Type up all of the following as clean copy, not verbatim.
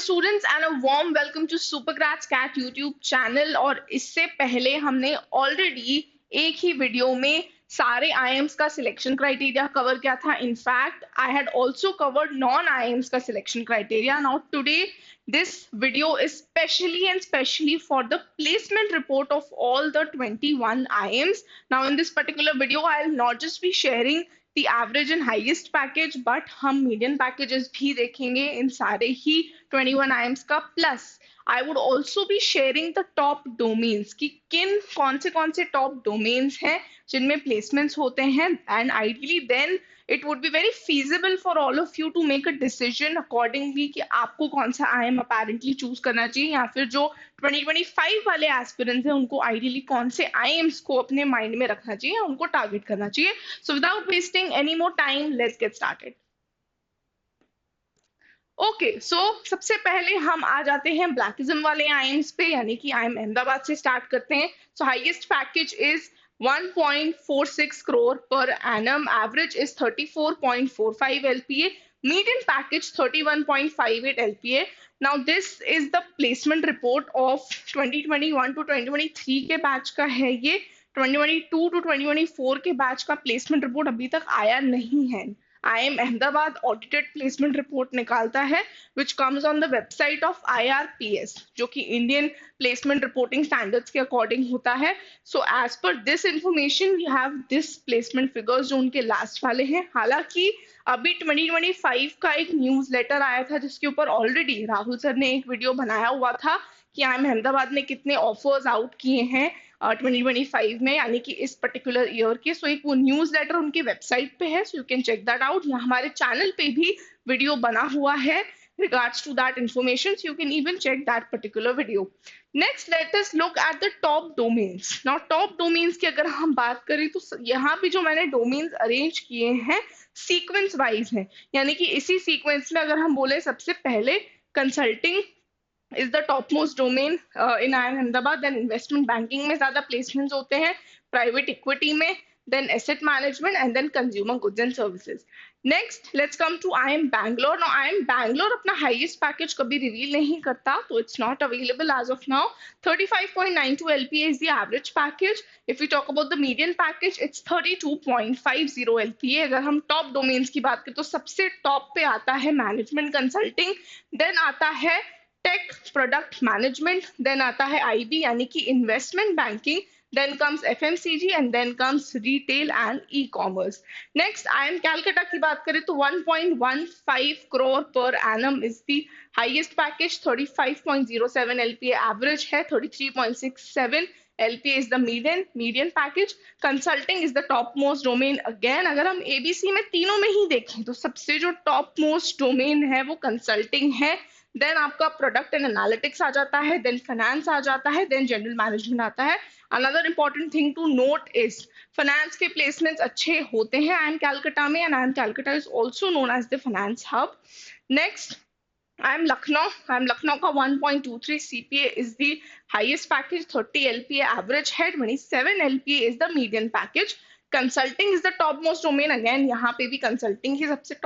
Students and a warm welcome to supergrads CAT YouTube channel. और इससे पहले हमने ऑलरेडी एक ही वीडियो में सारे आईएम्स का सिलेक्शन क्राइटेरिया कवर किया था। In fact I had also covered non IIMs का selection criteria. Now today this video is specially for the placement report of all the 21 IMs. Now in this particular video I'll not just be sharing the average and highest package, but हम median packages भी देखेंगे इन सारे ही 21 IMs का। Plus I would also be sharing the top domains कि कौन से top domains हैं जिनमें placements होते हैं, and ideally then it would be very feasible for all of you to make a decision accordingly कि आपको कौन सा IM apparently choose करना चाहिए, या फिर जो 2025 वाले एस्पिरेंट्स हैं उनको आइडियली कौन से IMs को अपने माइंड में रखना चाहिए, उनको टारगेट करना चाहिए। So without wasting any more time let's get started. Okay, so सबसे पहले हम आ जाते हैं ब्लैकिज्म वाले IMs पे, यानी कि IM अहमदाबाद से स्टार्ट करते हैं। सो highest package is 1.46 crore per annum. Average is 34.45 LPA. Median package 31.58 LPA. Now this is the placement report of 2021 to 2023 के बैच का है। ये 2022 to 2024 के बैच का प्लेसमेंट रिपोर्ट अभी तक आया नहीं है। IIM Ahmedabad audited placement report निकालता है which comes on the website of IRPS, जो कि इंडियन प्लेसमेंट रिपोर्टिंग स्टैंडर्ड्स के अकॉर्डिंग होता है। So as per this information we have this placement figures जो उनके लास्ट वाले हैं। हालांकि अभी 2025 का एक न्यूज लेटर आया था जिसके ऊपर ऑलरेडी राहुल सर ने एक वीडियो बनाया हुआ था कि IIM अहमदाबाद ने कितने ऑफर्स आउट किए हैं 2025 में, यानी कि इस पर्टिकुलर ईयर के। सो एक वो न्यूज लेटर उनकी वेबसाइट पे है, so you can check that out. यहाँ हमारे चैनल पे भी वीडियो बना हुआ है regards to that information, so you can even check that particular video. Next, let us look at the top domains. Now top domains की अगर हम बात करें तो यहाँ पे जो मैंने domains अरेंज किए हैं सीक्वेंस वाइज हैं, यानी कि इसी सीक्वेंस में अगर हम बोले सबसे पहले consulting is the topmost domain in IIM Ahmedabad, then investment banking में ज़्यादा placements होते हैं, private equity में, then asset management and then consumer goods and services. Next, let's come to IIM Bangalore. Now IIM Bangalore अपना highest package कभी reveal नहीं करता, तो it's not available as of now. 35.92 LPA is the average package. If we talk about the median package, it's 32.50 LPA. अगर हम top domains की बात करें तो सबसे top पे आता है management consulting, then आता है टेक प्रोडक्ट मैनेजमेंट, देन आता है IB यानी कि investment banking, then comes FMCG and then comes retail and e-commerce. Next, IIM Calcutta की बात करें तो 1.15 crore per annum is the highest package. 35.07 LPA average है, 33.67 LPA is the median package. Consulting is the topmost domain. Again, अगर हम ABC में तीनों में ही देखें तो सबसे जो topmost domain है वो consulting है, देन आपका प्रोडक्ट एंड एनालिटिक्स आ जाता है, देन फाइनेंस आ जाता है, देन जनरल मैनेजमेंट आता है। Another important thing to note is finance के प्लेसमेंट्स अच्छे होते हैं IIM कैलकाटा में, and IIM Calcutta is also known as the finance hub. Next, IIM Lucknow का 1.23 CPA is the highest package, 30 LPA average है, 27 LPA is the median package. Consulting is the topmost domain. Again यहाँ पे भी consulting ही सबसे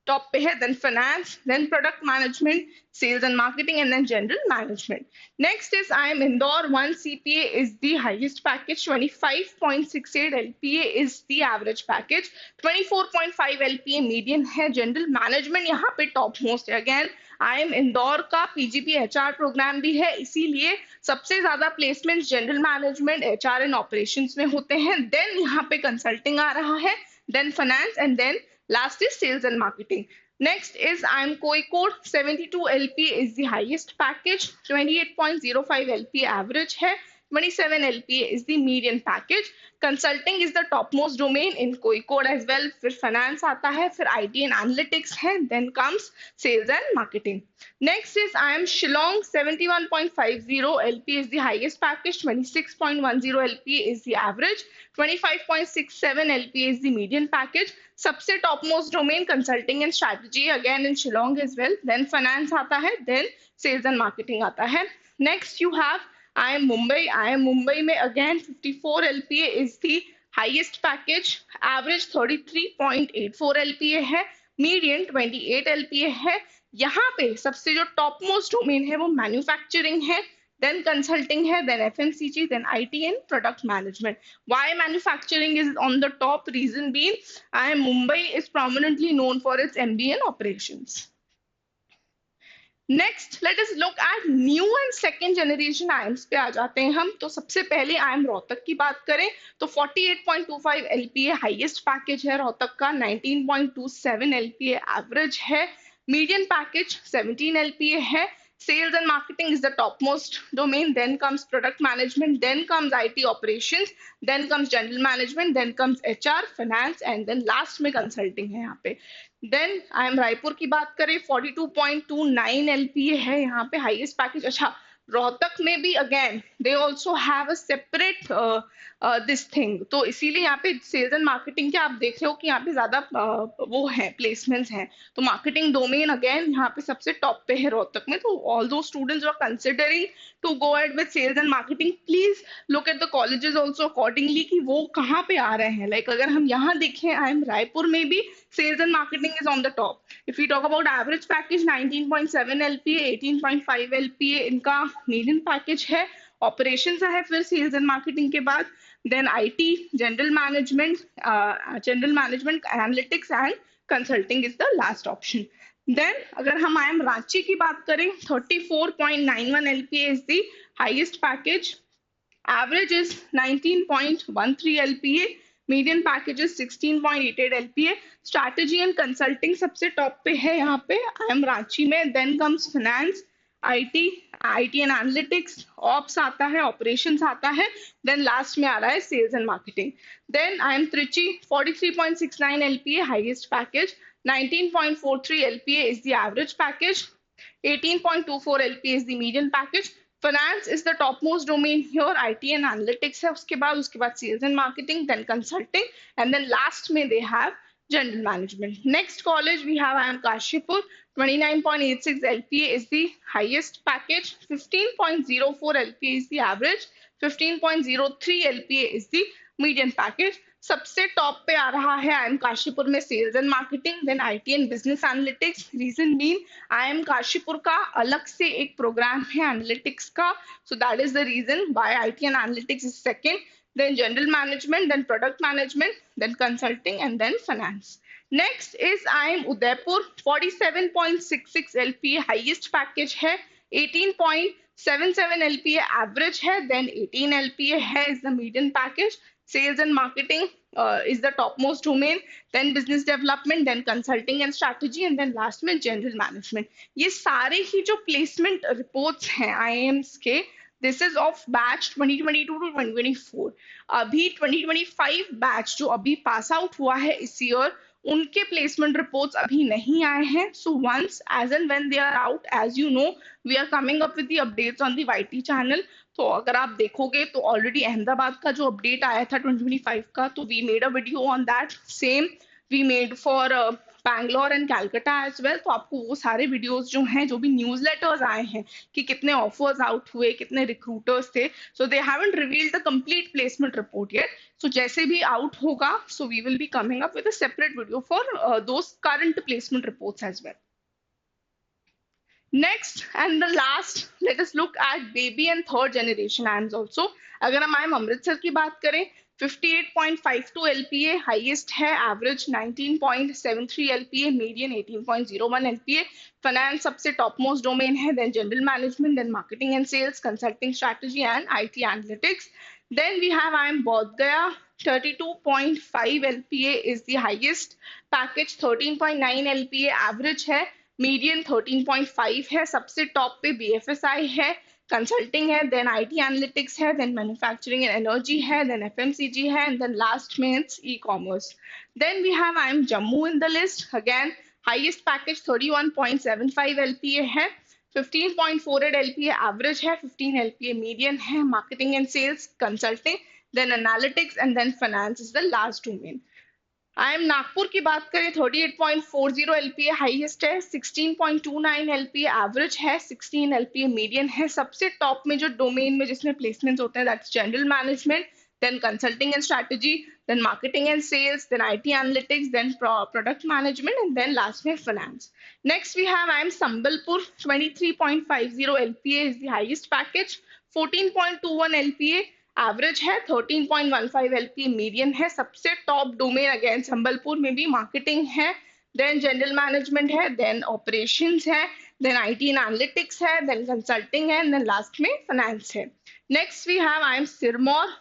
top पे है, then finance, then product management, sales and marketing, and then general management. Next is IIM Indore. 1 CPA is the highest package, 25.68 LPA is the average package, 24.5 LPA median है। general management यहाँ पे top most है। again IIM Indore का PGP HR programme भी है, इसीलिए सबसे ज्यादा placement general management HR and operations में होते हैं। देन यहाँ पे कंसल्टिंग आ रहा है, then finance, and then last is sales and marketing. Next is IIM Kozhikode. 72 LPA is the highest package, 28.05 LPA average है, 27 LPA is the median package. Consulting is the topmost domain in Kozhikode as well. फिर finance आता है, फिर IT and analytics है, then comes sales and marketing. Next is IIM Shillong. 71.50 LPA is the highest package, 26.10 LPA is the average, 25.67 LPA is the median package. सबसे topmost domain consulting and strategy again in Shillong as well, then finance आता है, then sales and marketing आता है. Next you have IIM Mumbai. IIM Mumbai में again 54 LPA is the highest package, average 33.84 LPA है, median 28 LPA है। यहाँ पे सबसे जो टॉप मोस्ट डोमेन है वो मैन्युफैक्चरिंग है, then consulting है, then FMCG, then IT and product management. Why manufacturing is on the top? Reason being, Mumbai is prominently known for its MBA and operations. Next let us look at new and second generation AIIMS पे आ जाते हैं हम। तो सबसे पहले आयम रोहतक की बात करें तो 48.25 LPA हाईएस्ट पैकेज है रोहतक का, 19.27 LPA एवरेज है, मीडियन पैकेज 17 LPA है। Sales and marketing is the topmost domain, then comes product management, then comes IT operations, then comes general management, then comes HR, finance, and then last में consulting है यहाँ पे। Then I M Raipur की बात करें 42.29 LPA है यहाँ पे हाईएस्ट पैकेज। अच्छा, रोहतक में भी again they also have a separate this thing, तो इसीलिए यहाँ पे सेल्स एंड मार्केटिंग के आप देख रहे हो कि यहाँ पे ज्यादा वो है प्लेसमेंट्स हैं। तो मार्केटिंग डोमेन अगेन यहाँ पे सबसे टॉप पे है रोहतक में। तो all those students are considering to go ahead with sales and marketing, please look at the colleges also accordingly कि वो कहाँ पे आ रहे हैं। लाइक अगर हम यहाँ देखें आई एम रायपुर में भी sales and marketing is on the top. If we talk about average package 19.7 LPA, 18.5 LPA इनका median package है। operations है फिर sales and marketing के बाद, then IT, general management, analytics and consulting is the last option. Then अगर हम आए रांची की बात करें 34.91 LPA is the highest package, average is 19.13 LPA, median package 16.88 LPA, strategy and consulting सबसे टॉप पे है यहाँ पे आई एम रांची में। Then comes finance, IT and analytics, ops आता है, ऑपरेशंस आता है, देन लास्ट में आ रहा है sales and marketing. Then I M Trichy 43.69 LPA highest package, 19.43 LPA is the average package, 18.24 LPA is the median package. Finance is the topmost domain here, IT and analytics है उसके बाद sales and marketing, then consulting, and then last में they have general management. Next college we have IIM Kashipur, 29.86 LPA is the highest package, 15.04 LPA is the average, 15.03 LPA is the median package. सबसे top पे आ रहा है I M Kashipur में sales and marketing, then IT and business analytics. Reason being I M Kashipur का अलग से एक प्रोग्राम है एनालिटिक्स का, so that is the reason why IT and analytics is second, then general management, then product management, then consulting and then finance. Next is I M Udaipur 47.66 LPA highest package है, 18.77 LPA average है, then 18 LPA है is the median package. Sales and marketing is the topmost domain, then business development, then consulting and strategy, and then last में general management. ये सारे ही जो placement reports हैं IIMs के, this is of batch 2022 to 2024. अभी 2025 batch जो अभी pass out हुआ है इस year, उनके प्लेसमेंट रिपोर्ट्स अभी नहीं आए हैं। So once as and when they are out, as you know we are coming up with the updates on the YT channel. तो अगर आप देखोगे तो ऑलरेडी अहमदाबाद का जो अपडेट आया था 2025 का, तो we made a video on that, same we made for Bangalore and Calcutta as well. तो आपको वो सारे वीडियोस जो हैं, जो भी न्यूज लेटर्स आए हैं कि कितने ऑफर्स आउट हुए, कितने रिक्रूटर्स थे, so they haven't revealed the complete placement report yet. So जैसे भी आउट होगा, so we will be coming up with a separate video for those current placement reports as well. Next and the last, let us look at baby and third generation IIMs also. अगर हम IIM Amritsar की बात करें 58.52 LPA highest है, average 19.73 LPA, median 18.01 LPA। Finance सबसे top most domain है, then general management, then marketing and sales, consulting strategy and IT analytics. Then we have IIM Bodh Gaya, 32.5 LPA is the highest package, 13.9 LPA average है, median 13.5 है, सबसे top पे BFSI है, consulting है, then IT analytics है, then manufacturing and energy है, then FMCG है, and then last में it's e-commerce. Then we have IIM Jammu in the list, again highest package 31.75 LPA है, 15.48 LPA एवरेज है, 15 LPA मीडियन है, marketing and sales, consulting, then analytics and then finance is the last domain. IIM Nagpur की बात करें 38.40 LPA highest है, 16.29 LPA average है, 16 LPA median है। सबसे टॉप में जो डोमेन में जिसमें प्लेसमेंट्स होते हैं that's general management, then consulting and strategy, then marketing and sales, then IT analytics, then product management, and then last में finance. Next we have I am Sambalpur. 23.50 LPA is the highest package. 14.21 LPA average है. 13.15 LPA median है. सबसे top domain again Sambalpur में भी marketing है, then general management है, then operations है, then IT and analytics है, देन कंसल्टिंग है, देन लास्ट में फाइनेंस है. Next we have I M Sirmaur.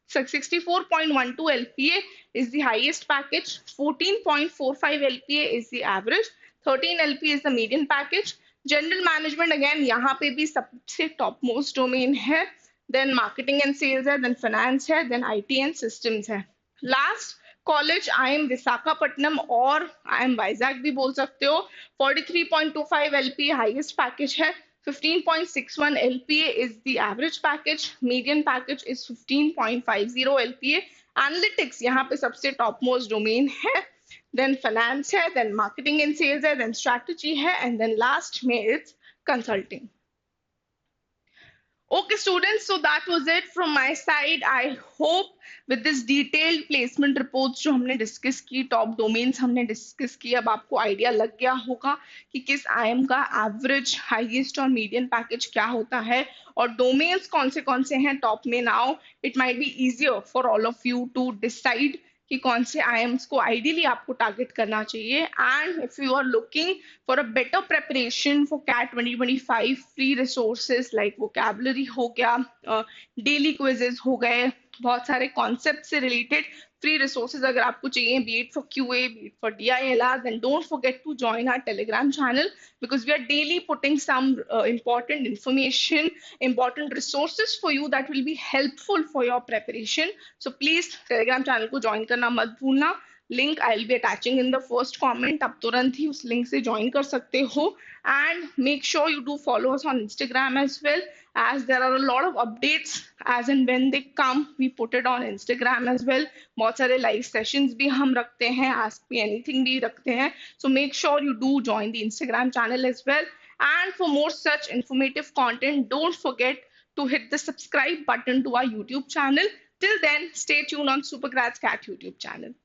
64.12 LPA is the highest package. 14.45 LPA is the average. 13 LPA is the median package. General management again यहाँ पे भी सबसे top most domain है, then marketing and sales है, then finance है, then IT and systems है. Last college I am Visakhapatnam और I am Vizag भी बोल सकते हो. 43.25 LPA हाईएस्ट पैकेज है. 15.61 LPA is the average package. Median package is 15.50 LPA. Analytics यहाँ पे सबसे टॉप मोस्ट डोमेन है, then finance है, then marketing and sales है, then strategy है, and then last में it's consulting. Okay students, so that was it from my side. I hope with this detailed placement reports जो हमने discuss की, top domains हमने discuss की, अब आपको आइडिया लग गया होगा कि किस आईएम का एवरेज, हाईएस्ट और मीडियन पैकेज क्या होता है और डोमेन्स कौन से हैं टॉप में. Now it might be easier for all of you to decide कि कौन से आईएम्स को आइडियली आपको टारगेट करना चाहिए. And if you are looking for a better preparation for CAT 2025, free resources like vocabulary हो गया, डेली क्विजेस हो गए, बहुत सारे कॉन्सेप्ट से रिलेटेड फ्री रिसोर्सेज अगर आपको चाहिए, B it for QA, B it for DILR, then don't forget to join our Telegram channel because we are daily putting some important information, important resources for you that will be helpful for your preparation. So please Telegram channel को join करना मत भूलना. Link I will be attaching in the first comment. आप तुरंत ही उस link से join कर सकते हो. And make sure you do follow us on Instagram as well, as there are a lot of updates as and when they come. We put it on Instagram as well. बहुत सारे live sessions भी हम रखते हैं, ask me anything भी रखते हैं. So make sure you do join the Instagram channel as well. And for more such informative content, don't forget to hit the subscribe button to our YouTube channel. Till then, stay tuned on Supergrads Cat YouTube channel.